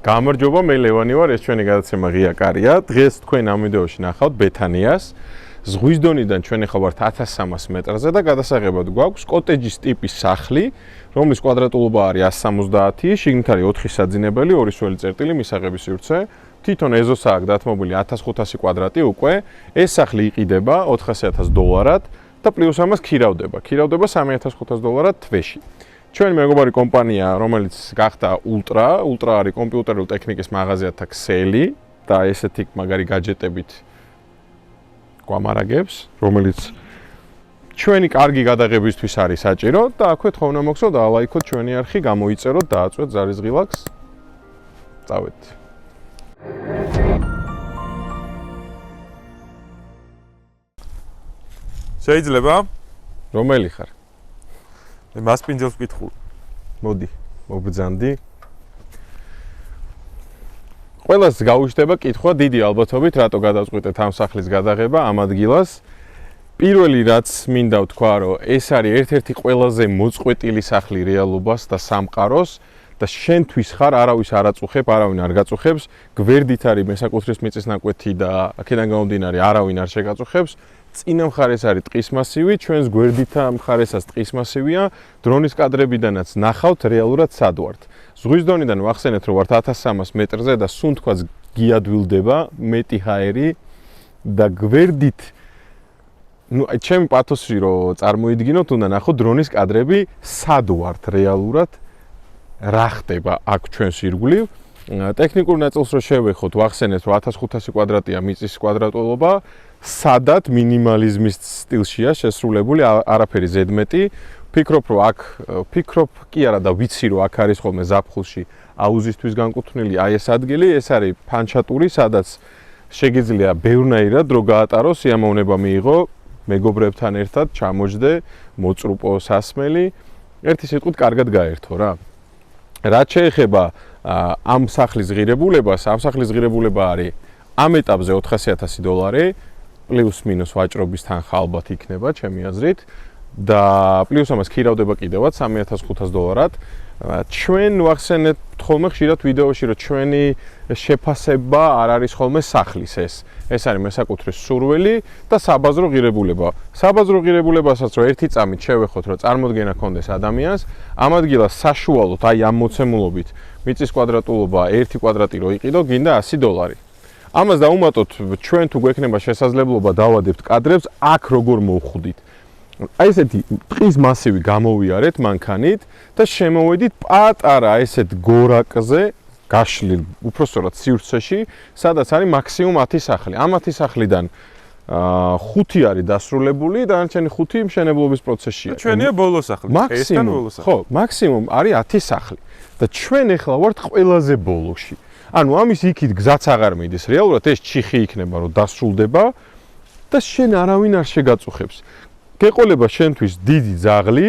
გამარჯობა, მე ლევანი ვარ, ეს ჩვენი გადაცემა ღია კარია. დღეს თქვენ ამ ვიდეოში ნახავთ ბეთანიას. ზღვის დონიდან ჩვენ ახლა ვართ 1300 მეტრზე და გადასაღებად გვაქვს კოტეჯის ტიპის სახლი, რომლის კვადრატულობა არის 170, შიგნით არის 4 საძინებელი, 2 სველი წერტილი, მისაღების სივრცე. თვითონ ეზოსა აქვს დათმობილი 1500 კვადრატი უკვე. ეს სახლი იყიდება $400,000 და პლუს ამას ქირავდება. ქირავდება $3,500 თვეში. ჩვენი მეგობარი კომპანია, რომელიც გახდა ულტრა არის კომპიუტერული ტექნიკის მაღაზიათა ქსელი და ესეთი მაგარი გაჯეტებით გვამარაგებს, რომელიც ჩვენი კარგი გადაღებისთვის არის საჭირო და აქვე თხოვნა მოგცემთ და ლაიქოთ ჩვენი არხი, გამოიწეროთ, დააწვეთ ზარიზღილაკს. წავედით. შეიძლება? რომელი ხარ? მე მასპინძელს ვკითხულ. მოდი, მოგბრძანდი. ყველას გაუჩნდება კითხვა დიდი ალბათობით, რატო გადავწყვიტეთ ამ სახლის გადაღება ამ ადგილას. პირველი რაც მინდა ვთქვა, რომ ეს არის ერთ-ერთი ყველაზე მოწყვეტილი სახლი რეალობას და სამყაროს და შენთვის ხარ არავის არ აწუხებ, არავინ არ გაწუხებს. გვერდით არის მესაკუთრის მიწის ნაკვეთი და აქედან გამომდინარე არავინ არ შეგაწუხებს. წინა მხარეს არის ტყის მასივი, ჩვენს გვერდითა მხარესაც ტყის მასივია. დრონის კადრებიდანაც ნახავთ რეალურად სად ვართ. ზღვის დონიდან ვახსენეთ, რომ ვართ 1300 მეტრზე და სუნთქვაც გიადვილდება მეტი ჰაერი და გვერდით ჩემი პათოსი რომ წარმოიდგინოთ, უნდა ნახოთ დრონის კადრები სად ვართ რეალურად, რა ხდება აქ ჩვენს ირგვლივ. ტექნიკურ ნაწილს რო შევეხოთ, ვახსენეთ, რომ 1500 კვადრატია მიწის კვადრატულობა, სადაც მინიმალიზმის სტილშია შესრულებული, არაფერი ზედმეტი. ფიქრობ, რომ აქ კი არა და ვიცი, რომ აქ არის ხოლმე ზაფხულში აუზისთვის განკუთვნილი აი ეს ადგილი, ეს არის ფანჩატური, სადაც შეგიძლია ბევრნაირად დრო გაატაროს, სიამოვნება მიიღო, მეგობრებთან ერთად ჩამოჯდე, მოწრუპო სასმელი, ერთი სიტყვით კარგად გაერთო რა. რაც შეეხება ამ სახლის ღირებულებას, ამ სახლის ღირებულება არის ამ ეტაპზე $400,000 პლუს მინუს ვაჭრობის თანხა ალბათ იქნება ჩემი აზრით და პლუს ამას ქირავდება კიდევაც $3,500. ჩვენ ვახსენეთ ხოლმე ხშირად ვიდეოში, რომ ჩვენი შეფასება არ არის ხოლმე სახლის ეს. ეს არის მესაკუთრის სურველი და საბაზრო ღირებულება. საბაზრო ღირებულებასაც რომ ერთი წამით შევეხოთ, რომ წარმოდგენა ქონდეს ადამიანს, ამ ადგილას საშუალოდ აი ამ მოცემულობით მიწის კვადრატულობა 1 კვადრატი რო იყიდო, გინდა $100. ამას დაუმატოთ, ჩვენ თუ გვექნება შესაძლებლობა დავადებთ კადრებს, აქ როგორ მოვხვდით. აი ესეთი ტყის მასივი გამოვიარეთ მანქანით და შემოვედით პატარა ესეთ გორაკზე, გაშლილ, უпроსტოდ სივრცეში, სადაც არის მაქსიმუმ 10 სახლი. ამ 10 სახლიდან 5 არის დასრულებული, დანარჩენი 5 მშენებლობის პროცესშია. ჩვენია ბოლო სახლი. ესთან ბოლო სახლი. ხო, მაქსიმუმ არის 10 სახლი. და ჩვენ ახლა ვართ ყველაზე ბოლოში. ანუ ამის იქით გზაც აღარ მიდის. რეალურად ეს ჩიხი იქნება, რომ დასრულდება და შენ არავინ არ შეგაწუხებს. გეყოლება შენთვის დიდი ძაღლი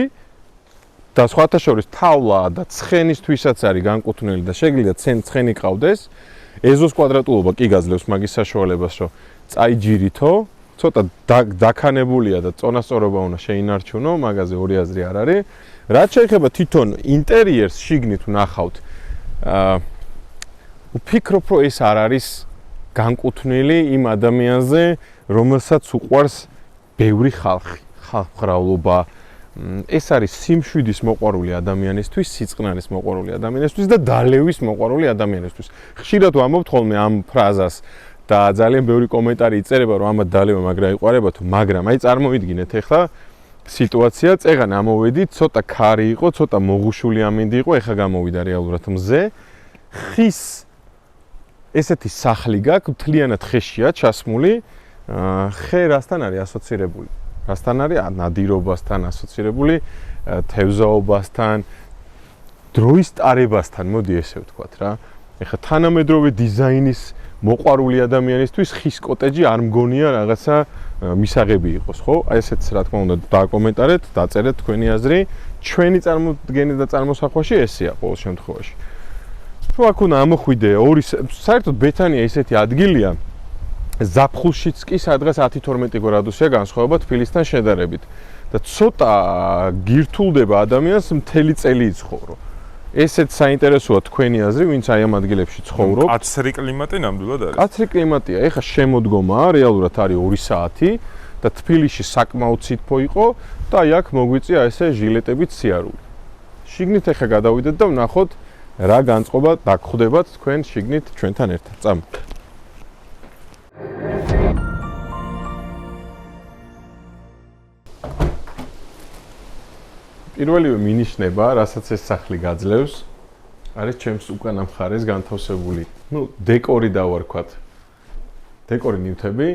და სხვათა შორის თავლა და ცხენისთვისაც არის განკუთვნილი და შეგიძლია ცხენი ყავდეს. ეზოს კვადრატულობა კი გაძლევს მაგის საშუალებას, რომ წაიჯირითო, ცოტა დაქანებულია და წონასწორობა უნდა შეინარჩუნო, მაგაზე ორი აზრი არ არის. რაც შეეხება თვითონ ინტერიერს, შიგნით ვნახავთ. ვფიქრობ, რომ ეს არ არის განკუთვნილი იმ ადამიანზე, რომელსაც უყვარს ბევრი ხალხი, ხალხმრავლობა. ეს არის სიმშვიდის მოყვარული ადამიანისთვის, სიწყნარის მოყვარული ადამიანისთვის და დალევის მოყვარული ადამიანისთვის. ხშირად ვამბობთ ხოლმე ამ ფრაზას და ძალიან ბევრი კომენტარი იწერება, რომ ამათ დალევა მაგრა იყვარება თუ, მაგრამ აი წარმოიდგინეთ ახლა სიტუაცია, წეგან ამოვედით, ცოტა ქარი იყო, ცოტა მოღუშული ამინდი იყო, ახლა გამოვიდა რეალურად მზე. ხის ესეთი სახლი გაქვს, მთლიანად ხეშია ჩასმული. ხე რასთან არის ასოცირებული? რასთან არის? ნადირობასთან ასოცირებული, თევზაობასთან, დროის ტარებასთან, მოდი ესე ვთქვათ რა. ეხლა თანამედროვე დიზაინის მოყვარული ადამიანისთვის ხის კოტეჯი არ მგონია რაღაცა მისაღები იყოს, ხო? აი ესეც რა თქმა უნდა დააკომენტარეთ, დაწერეთ თქვენი აზრი. ჩვენი წარმოდგენა და წარმოსახვაში ესეა ყოველ შემთხვევაში. თუ აქ უნდა ამოხვიდე ორი საერთოდ ბეთანია ესეთი ადგილია, ზაფხულშიც კი სადღაც 10-12 გრადუსია განსხვავება თბილისთან შედარებით და ცოტა გირთულდება ადამიანს მთელი წელი იცხოვრო. ესეც საინტერესოა თქვენი აზრი, ვინც აი ამ ადგილებში ცხოვრობს. კაცრი კლიმატი ნამდვილად არის. კაცრი კლიმატია, ეხა შემოდგომაა, რეალურად არის 2 საათი და თბილისში საკმაოდ სითბო იყო და აი აქ მოგვიწია ესე ჟილეტებით სიარული. შიგნით ეხა გადავიდეთ და ვნახოთ რა განწყობა დაგხვდებათ თქვენ შიგნით ჩვენთან ერთად. წამ. პირველივე მინიშნება, რასაც ეს სახლი გაძლევს, არის ჩემს უკანა მხარეს განთავსებული, დეკორი დავარქვათ. დეკორი ნივთები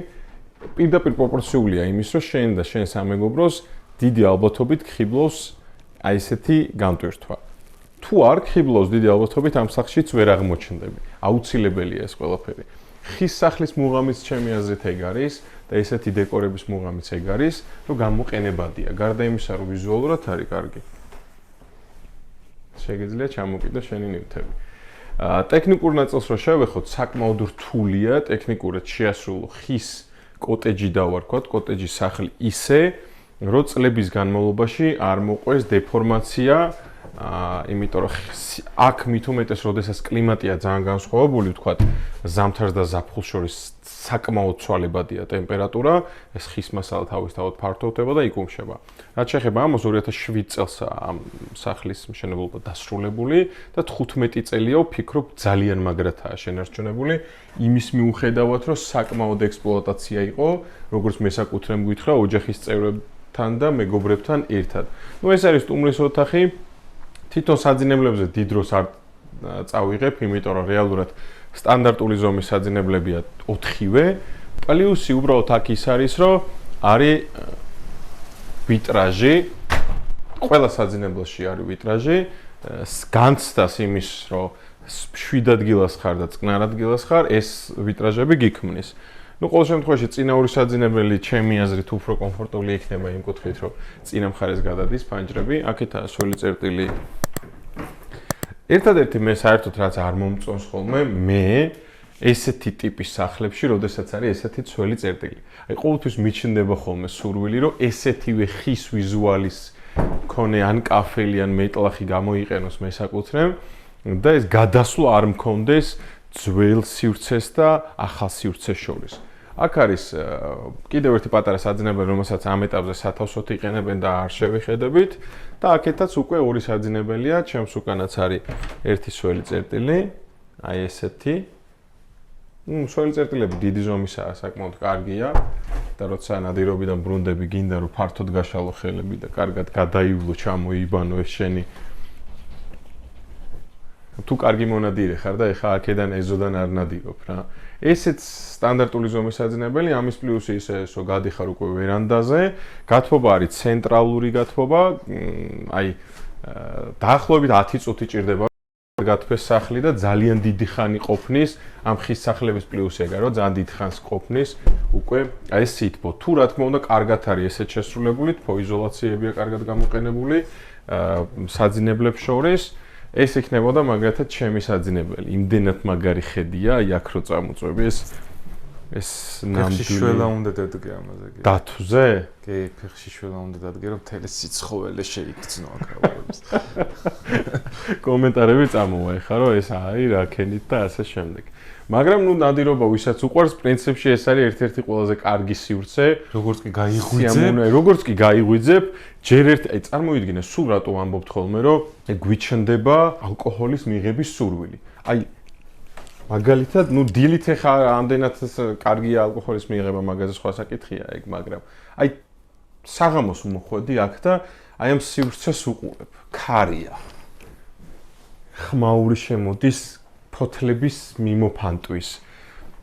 პირდაპირ პროპორციულია იმის, რომ შენ და შენ სამეგობროს დიდი ალბათობით ხიბლავს აი ესეთი განტვირთვა. თუ არ ხიბლავს დიდი ალბათობით ამ სახლშიც ვერ აღმოჩნდები. აუცილებელია ეს ყველაფერი. ხის სახლის მუღამიც ჩემი აზრით ეგ არის და ესეთი დეკორების მუღამიც ეგ არის, რომ გამოყენებადია. გარდა იმისა, რომ ვიზუალურად არის კარგი. შეგიძლია ჩამოკიდო შენი ნივთები. ტექნიკურ ნაწილს რო შევეხოთ, საკმაოდ რთულია ტექნიკურად შეასრულო ხის კოტეჯი დავარქვათ, კოტეჯის სახლი ისე, რომ წლების განმავლობაში არ მოყვეს დეფორმაცია, იმიტომ რომ აქ მით უმეტეს, როდესაც კლიმატია ძალიან განსხვავებული, ვთქვათ, ზამთარს და ზაფხულს შორის საკმაოდ ცვალებადია ტემპერატურა, ეს ხის მასალა თავისთავად ფართოვდება და იკუმშება. რაც შეეხება ამას 2007 წელს ამ სახლის მშენებლობა დასრულებული და 15 წელია ვფიქრობ ძალიან მაგრათაა შენარჩუნებული, იმის მიუხედავად, რომ საკმაოდ ექსპლუატაცია იყო, როგორც მესაკუთრემ გითხრა ოჯახის წევრებთან და მეგობრებთან ერთად. ეს არის სტუმრის ოთახი. თვითონ საძინებლებზე დიდ დროს არ წავიღებ, იმიტომ რომ რეალურად სტანდარტული ზომის საძინებლებია 4-ვე, პლუსი უბრალოდ აქ ის არის, რომ არის ვიტრაჟი, ყველა საძინებელში არის ვიტრაჟი, განცდას იმის, რომ 7 ადგილას ხარ და წყნარ ადგილას ხარ, ეს ვიტრაჟები გიქმნის. ყოველ შემთხვევაში წინაური საძინებელი ჩემი აზრით უფრო კომფორტული იქნება იმ კუთხით, რომ წინა მხარეს გადადის ფანჯრები, აქეთაა სველი წერტილი. ერთადერთი მე საერთოდ რაც არ მომწონს ხოლმე, მე ესეთი ტიპის სახლებში, როდესაც არის ესეთი სველი წერტილი. აი ყოველთვის მიჩნდება ხოლმე სურვილი, რომ ესეთივე ხის ვიზუალის მქონე ან კაფელი ან მეტლახი გამოიყენოს მესაკუთრემ და ეს გადასვლა არ მქონდეს ძველ სივრცეს და ახალ სივრცეს შორის. აქ არის კიდევ ერთი პატარა საძინებელი, რომელსაც ამ ეტაპზე სათავსოდ იყენებენ და არ შევიხედებით და აქეთაც უკვე 2 საძინებელია, ჩემს უკანაც არის ერთი სველი წერტილი, აი ესეთი. სველი წერტილები დიდი ზომისაა, საკმაოდ კარგია და როცა ნადირობიდან ბრუნდები გინდა რომ ფართოდ გაშალო ხელები და კარგად გადაივლო, ჩამოიბანო ეს შენი თუ კარგი მონადირე ხარ და ეხა აქედან ეზოდან არ ნადირობ რა. ესეც სტანდარტული ზომის საძინებელი, ამის პლუსი ისე, რომ გადიხარ უკვე ვერანდაზე, გათბობა არის ცენტრალური გათბობა, აი დაახლოებით 10 წუთი ჭირდება გათბეს სახლი და ძალიან დიდი ხანი ყოფნის, ამ ხის სახლების პლუსი ეგა, რომ ძალიან დიდ ხანს ყოფნის უკვე აი ეს სითბო. თუ რა თქმა უნდა, კარგად არის ესეც შესრულებული, თბოიზოლაციებია კარგად გამოყენებული საძინებლებს შორის. ეს იქნებოდა მაგათაც ჩემი საძინებელი. იმდენად მაგარი ხედია, აი აქ რო წამოწვევი ეს ფეხში შველა უნდა დადგე ამაზე. დათვზე? კი, ფეხში შველა უნდა დადგე, რომ მთელი სიცხოველე შეიგრძნო აქ. კომენტარები წამოვა ეხა, რომ ეს აი რა ქენით და ასე შემდეგ. მაგრამ ნუ ნადირობა ვისაც უყვარს, პრინციპში ეს არის ერთ-ერთი ყველაზე კარგი სივრცე, როგორც კი გაიღვიძებ, როგორც კი გაიღვიძებ, ჯერ ერთ აი წარმოიდგინე, სულ რატო ამბობთ ხოლმე, რომ გვიჩნდება ალკოჰოლის მიღების სურვილი. აი მაგალითად, ნუ დილით ეხა ამდენად კარგია ალკოჰოლის მიღება, მაგაზე სხვა საკითხია ეგ, მაგრამ აი საღამოს მოხვედი აქ და აი ამ სივრცეს უყურებ. ქარია. ხმაური შემოდის ფოთლების მიმოფანტვის.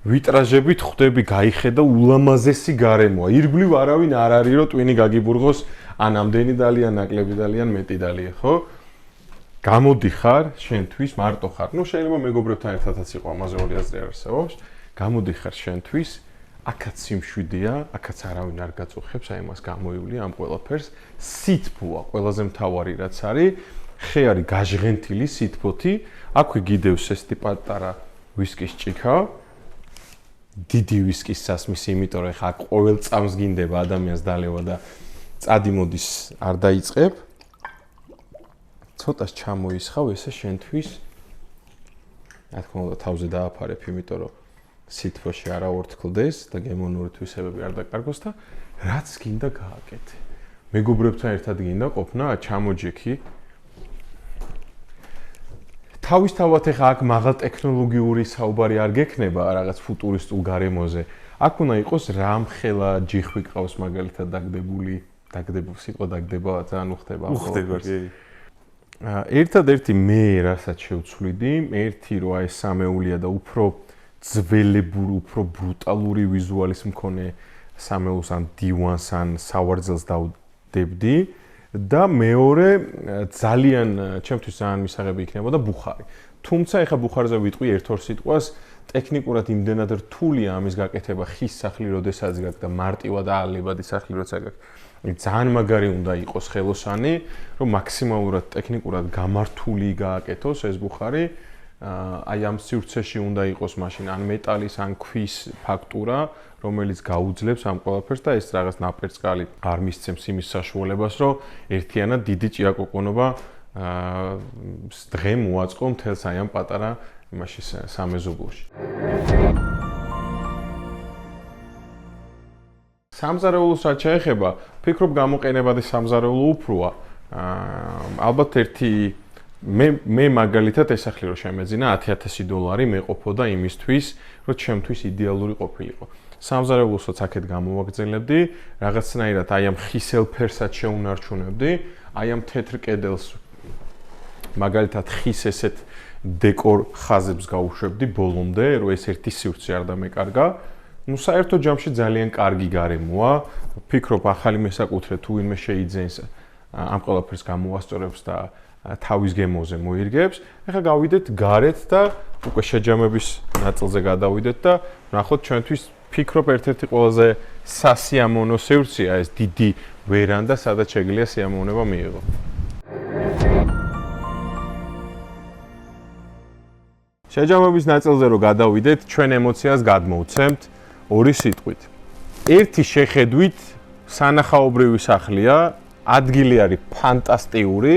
ვიტრაჟებით ხვდები გაიხედა ულამაზესი გარემოა. ირგვლივ არავინ არ არის, რომ ტვინი გაგიბურღოს, ან ამდენი დალიან, ნაკლები დალიან, მეტი დალია, ხო? გამოდიხარ შენთვის, მარტო ხარ. ნუ შეიძლება მეგობრებთან ერთადაც იყო, ამაზე ორი აზრი არ არსებობს. გამოდიხარ შენთვის, აქაც სიმშვიდეა, აქაც არავინ არ გაწუხებს, აი მას გამოივლი ამ ყველაფერს. სითბოა ყველაზე მთავარი რაც არის. ხე არის გაჟღენთილი სითბოთი, აქვე გიდევს ეს პატარა ვისკის ჭიქა. დიდი ვისკის სასმისი, იმიტომ რომ ხა ყოველ წამს გინდება ადამიანს დალევა და წადი მოდის არ დაიწყებ. ცოტას ჩამოისხავ ესე შენთვის. რა თქმა უნდა, თავზე დააფარებ, იმიტომ რომ სითბოში არ აორთქლდეს და გემონური თვისებები არ დაკარგოს და რაც გინდა გააკეთე. მეგობრებთან ერთად გინდა ყოფნა, ჩამოჯექი. თავისთავად ახლა აქ მაღალ ტექნოლოგიური საუბარი არ გექნება რაღაც ფუტურისტულ გარემოზე. აქ უნდა იყოს რამხელა ჯიხვი ყავს მაგალითად დაგდებული სიტყვა დაგდება ძალიან უხდება. უხდება, კი. ერთადერთი მე რასაც შევცვლიდი, ერთი რომ აი სამეულია და უფრო ძველებური, უფრო ბრუტალური ვიზუალის მქონე სამეულს ან დივანს ან სავარძელს დავდებდი და მეორე ძალიან ჩემთვის ძალიან მისაღები იქნებოდა ბუხარი. თუმცა ეხა ბუხარზე ვიტყვი ერთ-ორ სიტყვას, ტექნიკურად იმდენად რთულია ამის გაკეთება ხის სახლი როდესაც გაქვს და მარტივად აალებადი სახლი როცა გაქვს. ძალიან მაგარი უნდა იყოს ხელოსანი, რომ მაქსიმალურად ტექნიკურად გამართული გააკეთოს ეს ბუხარი. აი ამ სივრცეში უნდა იყოს მაშინ ან მეტალის, ან ქვის ფაქტურა, რომელიც გაუძლებს ამ ყველაფერს და ეს რაღაც ნაპერწკალი არ მისცემს იმის საშუალებას, რომ ერთიანად დიდი ჭიაკოკონობა დღემ უაწყო მთელს აი ამ პატარა იმაში სამეზობლოში. სამზარეულოს რაც შეეხება, ფიქრობ გამოყენებადი სამზარეულო უფროა. ალბათ ერთი მე მაგალითად ეს სახლი რომ შემეძინა $10,000 მეყოფოდა იმისთვის, რომ ჩემთვის იდეალური ყოფილიყო. სამზარეულოსაც აქეთ გამოვაგრძელებდი, რაღაცნაირად აი ამ ხისელ ფერსაც შეუნარჩუნებდი, აი ამ თეთრ კედელს მაგალითად ხის ესეთ დეკორ ხაზებს გავუშვებდი ბოლომდე, რომ ეს ერთი სივრცე არ დამეკარგა. საერთო ჯამში ძალიან კარგი გარემოა. ფიქრობ ახალი მესაკუთრე თუ ვინმე შეიძენს ამ ყველაფერს გამოასწორებს და თავის გემოზე მოირგებს. ახლა გავიდეთ გარეთ და უკვე შეჯამების ნაწილზე გადავიდეთ და ნახოთ ჩვენთვის ფიქრობ ერთ-ერთი ყველაზე სასიამოვნო სივრცეა ეს დიდი ვერანდა, სადაც შეგიძლია სიამოვნება მიიღო. შეჯამების ნაწილზე რომ გადავიდეთ, ჩვენ ემოციას გადმოვცემთ ორი სიტყვით. ერთი შეხედვით სანახაობრივი სახლია, ადგილი არის ფანტასტიკური.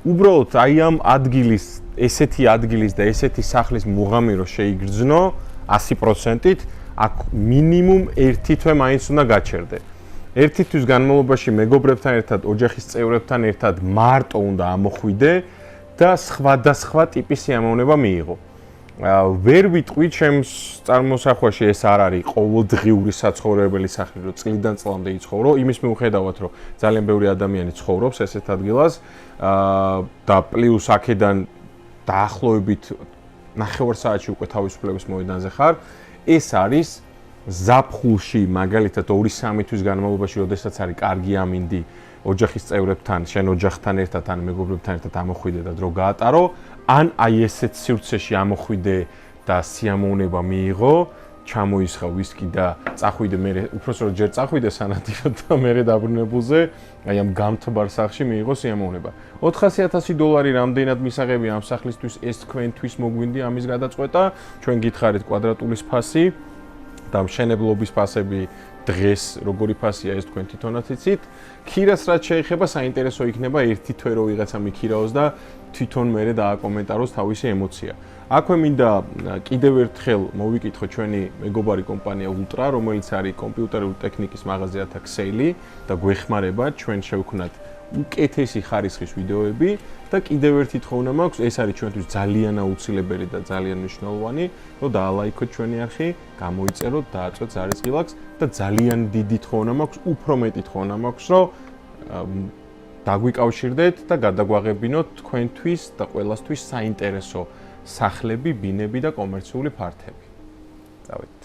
უბრალოდ აი ამ ადგილის, ესეთი ადგილის და ესეთი სახლის მუღამი რო შეიგრძნო 100%-ით, აქ მინიმუმ ერთი თვე მაინც უნდა გაჩერდე. ერთი თვის განმავლობაში მეგობრებთან ერთად, ოჯახის წევრებთან ერთად მარტო უნდა ამოხვიდე და სხვადასხვა ტიპის სიამოვნება მიიღო. ვერ ვიტყვი ჩემს წარმოსახვაში ეს არ არის ყოველდღიური საცხოვრებელი სახლი, რომ წლიდან წლამდე იცხოვრო, იმის მიუხედავად, რომ ძალიან ბევრი ადამიანი ცხოვრობს ესეთ ადგილას და პლუს აქედან დაახლოებით 9 საათში უკვე თავისუფლების მოედანზე ხარ, ეს არის ზაფხულში მაგალითად 2-3 თვის განმავლობაში, როდესაც არის კარგი ამინდი ოჯახის წევრებთან, შენ ოჯახთან ერთად ან მეგობრებთან ერთად ამოხვიდე და დრო გაატარო, ან აი ესეთ სივრცეში ამოხვიდე და სიამოვნება მიიღო, ჩამოისხა ვისკი და წახვიდე მე უпроსტოდ ჯერ წახვიდე სანადიროდ და მე დაბრუნებულზე აი ამ გამთბარ სახლში მიიღო სიამოვნება. $400,000 რამდენად მისაღებია ამ სახლისთვის, ეს თქვენთვის მოგვინდი ამის გადაწყვეტა, ჩვენ გითხარით კვადრატულის ფასი და მშენებლობის ფასები დღეს როგორი ფასია ეს თქვენ თვითონაც იცით. ქირას რაც შეეხება, საინტერესო იქნება ერთი თვე რო ვიღაცა მიქირაოს და თვითონ მერე დააკომენტაროს თავისი ემოცია. აქვე მინდა კიდევ ერთხელ მოვიკითხო ჩვენი მეგობარი კომპანია ულტრა, რომელიც არის კომპიუტერული ტექნიკის მაღაზია თაქსელი და გვეხმარება ჩვენ შევქმნათ უკეთესი ხარისხის ვიდეოები და კიდევ ერთი თხოვნა მაქვს, ეს არის ჩვენთვის ძალიან აუცილებელი და ძალიან მნიშვნელოვანი, რომ დაალაიქოთ ჩვენი არხი, გამოიწეროთ, დააწვეთ ზარისღილაკს და ძალიან დიდი თხოვნა მაქვს, უფრო მეტი თხოვნა მაქვს, რომ დაგვიკავშირდეთ და გადაგვაღებინოთ თქვენთვის და ყველასთვის საინტერესო სახლები, ბინები და კომერციული ფართები. წავედით.